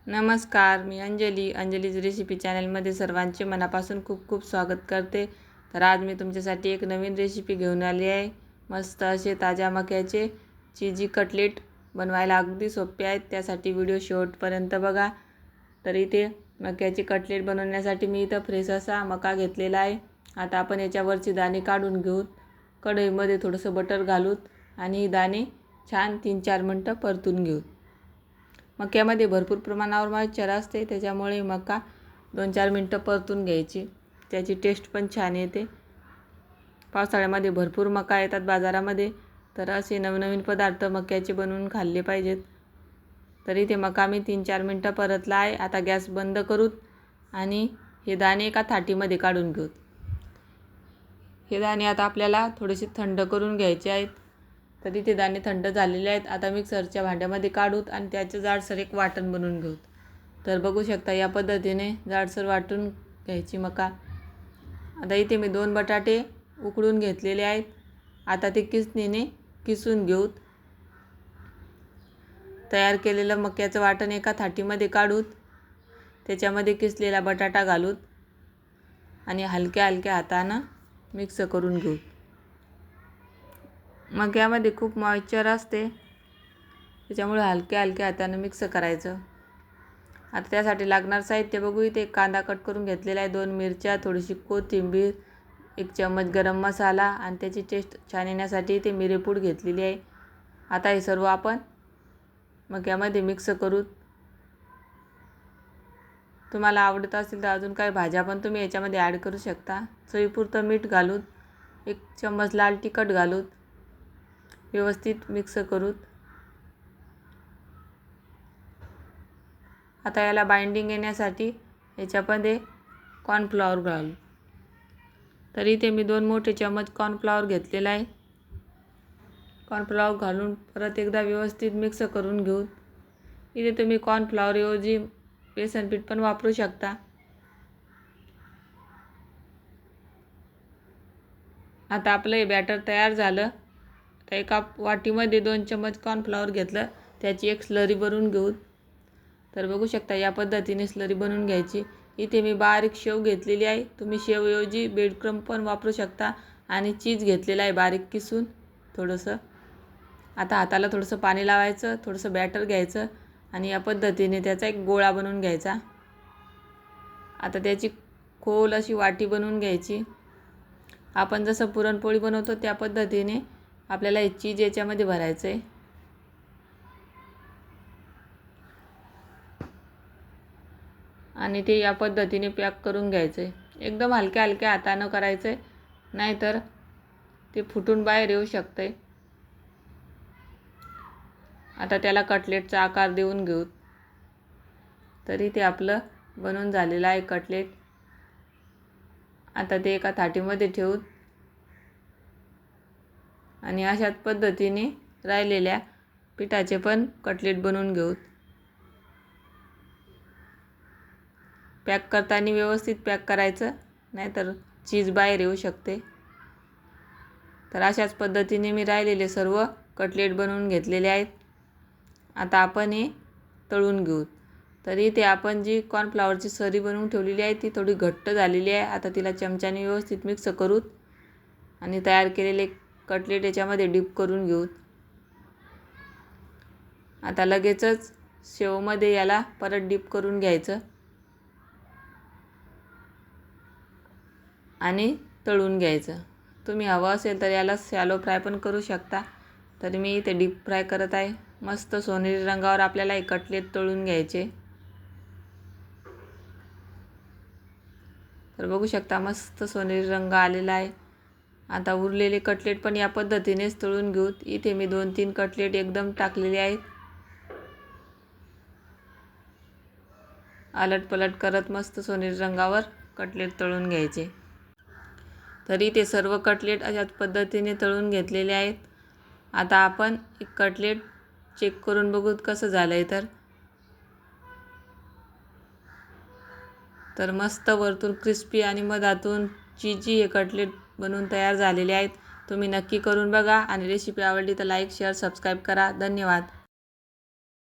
नमस्कार, मी अंजलीज रेसिपी चॅनलमध्ये सर्वांचे मनापासून खूप खूप स्वागत करते. तर आज मी तुमच्यासाठी एक नवीन रेसिपी घेऊन आली आहे. मस्त असे ताज्या मक्याचे चीजी कटलेट बनवायला अगदी सोपे आहेत. त्यासाठी व्हिडिओ शेवटपर्यंत बघा. तर इथे मक्याचे कटलेट बनवण्यासाठी मी इथं फ्रेश असा मका घेतलेला आहे. आता आपण याच्यावरचे दाणे काढून घेऊ. कढईमध्ये थोडंसं बटर घालूत आणि दाणे छान 3-4 मिनटं परतून घेऊ. मक्यामध्ये भरपूर प्रमाणावर मॉइश्चर असते, त्याच्यामुळे मका 2-4 मिनटं परतून घ्यायची. त्याची टेस्ट पण छान येते. पावसाळ्यामध्ये भरपूर मका येतात बाजारामध्ये, तर असे नवनवीन पदार्थ मक्याचे बनवून खाल्ले पाहिजेत. तरी ते मका मी 3-4 मिनटं परतला आहे. आता गॅस बंद करूत आणि हे दाणे एका थाटीमध्ये काढून घेऊत. हे दाणे आता आपल्याला थोडेसे थंड करून घ्यायचे आहेत. तरी ते दाणे थंड झालेले आहेत. आता मिक्सरच्या भांड्यामध्ये काढूत आणि त्याचं जाडसर एक वाटण बनवून घेऊत. तर बघू शकता या पद्धतीने जाडसर वाटून घ्यायची मका. आता इथे मी 2 बटाटे उकडून घेतलेले आहेत. आता ते किसणीने किसून घेऊत. तयार केलेलं मक्याचं वाटण एका थाटीमध्ये काढूत. त्याच्यामध्ये किसलेला बटाटा घालूत आणि हलक्या हलक्या हातानं मिक्स करून घेऊ. मक्यामध्ये खूप मॉइश्चर असते, त्याच्यामुळे हलक्या हलक्या हातानं मिक्स करायचं. आता त्यासाठी लागणार साहित्य बघू. इथे कांदा कट करून घेतलेला आहे, 2 मिरच्या, थोडीशी कोथिंबीर, 1 चम्मच गरम मसाला आणि त्याची टेस्ट छान येण्यासाठी इथे मिरेपूड घेतलेली आहे. आता हे सर्व आपण मक्यामध्ये मिक्स करू. तुम्हाला आवडत असेल तर अजून काही भाज्या पण तुम्ही याच्यामध्ये ॲड करू शकता. चवीपुरतं मीठ घालून 1 चम्मच लाल तिखट घालून व्यवस्थित मिक्स करूत. आता याला बाइंडिंग येण्यासाठी याच्यामध्ये कॉर्नफ्लॉवर घालू. तरी ते मी 2 मोठे चम्मच कॉर्नफ्लॉवर घेतलेला आहे. कॉर्नफ्लॉवर घालून परत एकदा व्यवस्थित मिक्स करून घेऊ. इथे तुम्ही कॉर्नफ्लॉवरऐवजी बेसन पीठ पण वापरू शकता. आता आपलं हे बॅटर तयार झालं. तर एका वाटीमध्ये 2 चम्मच कॉर्नफ्लॉवर घेतलं, त्याची एक स्लरी बनवून घेऊ. तर बघू शकता या पद्धतीने स्लरी बनवून घ्यायची. इथे मी बारीक शेव घेतलेली आहे. तुम्ही शेवऐवजी ब्रेड क्रम्ब पण वापरू शकता आणि चीज घेतलेलं आहे बारीक किसून थोडंसं. आता हाताला थोडंसं पाणी लावायचं, थोडंसं बॅटर घ्यायचं आणि या पद्धतीने त्याचा एक गोळा बनवून घ्यायचा. आता त्याची खोल अशी वाटी बनवून घ्यायची. आपण जसं पुरणपोळी बनवतो त्या पद्धतीने आपल्याला हे चीज याच्यामध्ये भरायचं आहे. आणि ते या पद्धतीने पॅक करून घ्यायचं आहे. एकदम हलक्या हलक्या हातानं करायचं आहे, नाहीतर ते फुटून बाहेर येऊ शकते. आता त्याला कटलेटचा आकार देऊन घेऊ. तरी ते आपलं बनवून झालेलं आहे कटलेट. आता ते एका थाटीमध्ये ठेवू आणि अशाच पद्धतीने राहिलेल्या पिठाचे पण कटलेट बनवून घेऊ. पॅक करताना व्यवस्थित पॅक करायचं, नाहीतर चीज बाहेर येऊ शकते. तर अशाच पद्धतीने मी राहिलेले सर्व कटलेट बनवून घेतलेले आहेत. आता आपण हे तळून घेऊ. तरी ते आपण जी कॉर्नफ्लॉवरची सरी बनवून ठेवलेली आहे ती थोडी घट्ट झालेली आहे. आता तिला चमच्याने व्यवस्थित मिक्स करूत आणि तयार केलेले कटलेट याच्यामध्ये डिप करून घेऊ. आता लगेचच शेवमध्ये याला परत डिप करून घ्यायचं आणि तळून घ्यायचं. तुम्ही हवं असेल तर याला शॅलो फ्राय पण करू शकता. तरी मी इथे डीप फ्राय करत आहे. मस्त सोनेरी रंगावर आपल्याला हे कटलेट तळून घ्यायचे. तर बघू शकता मस्त सोनेरी रंग आलेला आहे. आता उरलेले कटलेट पण या पद्धतीनेच तळून घेऊ. इथे मी 2-3 कटलेट एकदम टाकलेले आहेत. अलटपलट करत मस्त सोनेरी रंगावर कटलेट तळून घ्यायचे. तरी ते सर्व कटलेट अशाच पद्धतीने तळून घेतलेले आहेत. आता आपण एक कटलेट चेक करून बघू कसं झालं आहे. तर मस्त वरतून क्रिस्पी आणि मधातून चीजी हे कटलेट बनवून तयार झालेले आहेत. तुम्ही नक्की करून बघा आणि रेसिपी आवडली तर लाईक, शेअर, सबस्क्राईब करा. धन्यवाद.